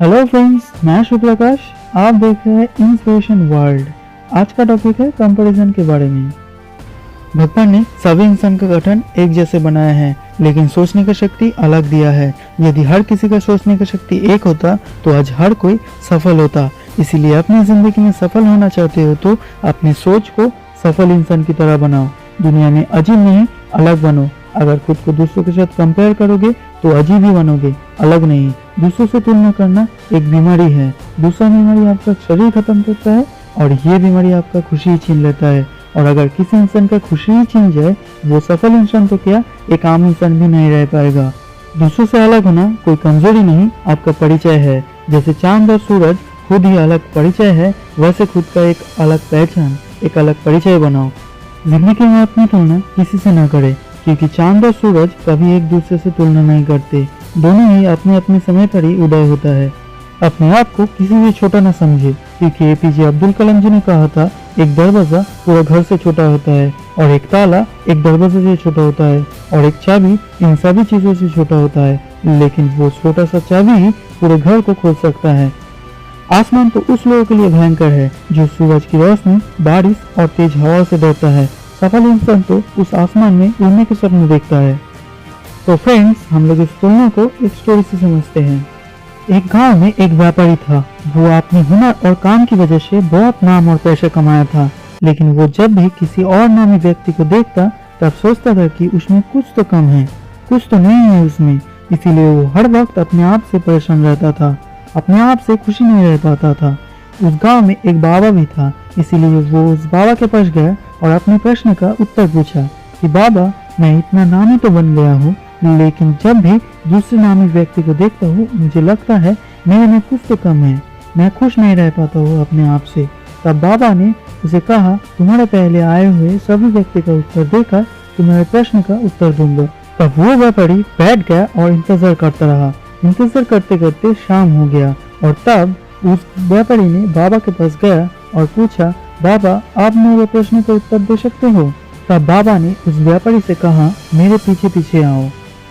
Hello friends, मैं शिव प्रकाश। आप देख रहे हैं इंस्पिरेशन वर्ल्ड। आज का टॉपिक है कंपैरिजन के बारे में। भगवान ने सभी इंसान का गठन एक जैसे बनाया है, लेकिन सोचने का शक्ति अलग दिया है। यदि हर किसी का सोचने का शक्ति एक होता तो आज हर कोई सफल होता। इसीलिए अपनी जिंदगी में सफल होना चाहते हो तो अपनी सोच को सफल इंसान की तरह बनाओ। दुनिया में अजीब नहीं, अलग बनो। अगर खुद को दूसरों के साथ कंपेयर करोगे तो अजीब ही बनोगे, अलग नहीं। दूसरों से तुलना करना एक बीमारी है। दूसरा बीमारी आपका शरीर खत्म करता है और ये बीमारी आपका खुशी छीन लेता है। और अगर किसी इंसान का खुशी ही छीन जाए, वो सफल इंसान तो क्या, एक आम इंसान भी नहीं रह पाएगा। दूसरों से अलग होना कोई कमजोरी नहीं, आपका परिचय है। जैसे चांद और सूरज खुद ही अलग परिचय है, वैसे खुद का एक अलग पहचान, एक अलग परिचय बनाओ। जिंदगी में अपनी तुलना किसी से न करे, क्योंकि चांद और सूरज कभी एक दूसरे से तुलना नहीं करते। दोनों ही अपने अपने समय पर ही उदय होता है। अपने आप को किसी से छोटा न समझे, क्योंकि एपीजे अब्दुल कलाम जी ने कहा था, एक दरवाजा पूरा घर से छोटा होता है, और एक ताला एक दरवाजे से छोटा होता है, और एक चाबी इन सभी चीजों से छोटा होता है, लेकिन वो छोटा सा चाबी ही पूरे घर को खोल सकता है। आसमान तो उस लोगों के लिए भयंकर है जो सूरज की रोशनी, बारिश और तेज हवा से डरता है। सफल इंसान तो उस आसमान में उड़ने के सपने देखता है। तो फ्रेंड्स, हम लोग इस तुलना को एक स्टोरी से समझते हैं। एक गांव में एक व्यापारी था। वो अपने हुनर और काम की वजह से बहुत नाम और पैसा कमाया था, लेकिन वो जब भी किसी और नामी व्यक्ति को देखता तब सोचता था कि उसमें कुछ तो कम है, कुछ तो नहीं है उसमें। इसीलिए वो हर वक्त अपने आप से परेशान रहता था, अपने आप से खुशी नहीं रह पाता था। उस गांव में एक बाबा भी था, इसीलिए वो उस बाबा के पास गया और अपने प्रश्न का उत्तर पूछा कि बाबा, मैं इतना नामी तो बन गया हूँ, लेकिन जब भी दूसरे नामी व्यक्ति को देखता हूँ मुझे लगता है मेरे में कुछ तो कम है, मैं खुश नहीं रह पाता हूँ अपने आप से। तब बाबा ने उसे कहा, तुम्हारे पहले आए हुए सभी व्यक्ति का उत्तर देकर तुम्हारे प्रश्न का उत्तर दूंगा। तब वो व्यापारी बैठ गया और इंतजार करता रहा। इंतजार करते करते शाम हो गया और तब उस व्यापारी ने बाबा के पास गया और पूछा, बाबा, आप मेरे प्रश्न का उत्तर दे सकते हो? तब बाबा ने उस व्यापारी से कहा, मेरे पीछे पीछे आओ।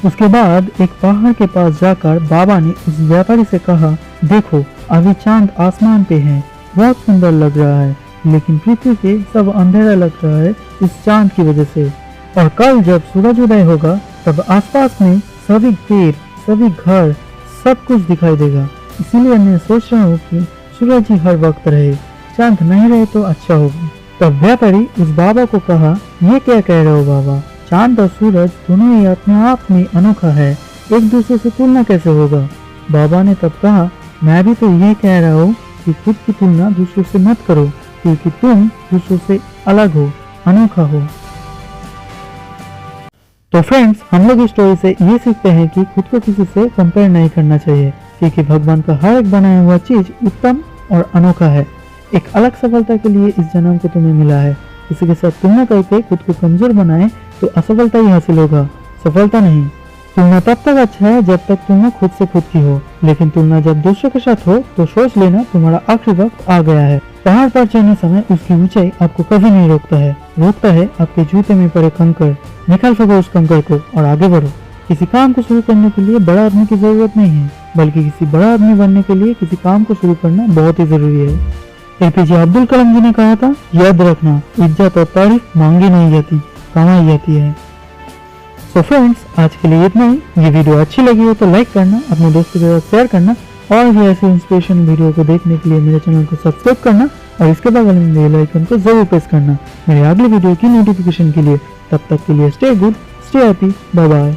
उसके बाद एक पहाड़ के पास जाकर बाबा ने उस व्यापारी से कहा, देखो, अभी चांद आसमान पे है, बहुत सुंदर लग रहा है, लेकिन पृथ्वी पे सब अंधेरा लग रहा है इस चांद की वजह से। और कल जब सूरज उदय होगा तब आसपास में सभी पेड़, सभी घर, सब कुछ दिखाई देगा। इसीलिए मैं सोच रहा हूँ कि सूरज ही हर वक्त रहे, चांद नहीं रहे तो अच्छा होगा। तब व्यापारी उस बाबा को कहा, ये क्या कह रहे हो बाबा, चांद और सूरज दोनों ही अपने आप में अनोखा है, एक दूसरे से तुलना कैसे होगा? बाबा ने तब कहा, मैं भी तो ये कह रहा हूँ कि खुद की तुलना दूसरों से मत करो, क्योंकि तुम दूसरों से अलग हो, अनोखा हो। तो फ्रेंड्स, हम लोग इस स्टोरी से ये सीखते हैं कि खुद को किसी से कंपेयर नहीं करना चाहिए, क्योंकि भगवान का हर एक बनाया हुआ चीज उत्तम और अनोखा है। एक अलग सफलता के लिए इस जन्म को तुम्हें मिला है। किसी के साथ तुलना करके खुद को कमजोर बनाए तो असफलता ही हासिल होगा, सफलता नहीं। तुलना तब तक अच्छा है जब तक तुलना खुद से खुद की हो, लेकिन तुलना जब दूसरों के साथ हो तो सोच लेना तुम्हारा आखिरी वक्त आ गया है। पहाड़ पर चढ़ने समय उसकी ऊंचाई आपको कभी नहीं रोकता है, रोकता है आपके जूते में पड़े कंकड़। निकाल फेंको उस कंकड़ को और आगे बढ़ो। किसी काम को शुरू करने के लिए बड़ा आदमी की जरूरत नहीं है, बल्कि किसी बड़ा आदमी बनने के लिए किसी काम को शुरू करना बहुत ही जरूरी है। एपीजे अब्दुल कलाम जी ने कहा था, याद रखना, इज्जत और तारीफ मांगी नहीं जाती, कमाई जाती है। सो फ्रेंड्स, आज के लिए इतना ही। ये वीडियो अच्छी लगी हो तो लाइक करना, अपने दोस्तों के साथ शेयर करना, और भी ऐसे इंस्पिरेशन वीडियो को देखने के लिए मेरे चैनल को सब्सक्राइब करना और इसके बगल में बेल आइकन को जरूर प्रेस करना मेरे अगले वीडियो की नोटिफिकेशन के लिए। तब तक के लिए stay good, stay happy, bye bye.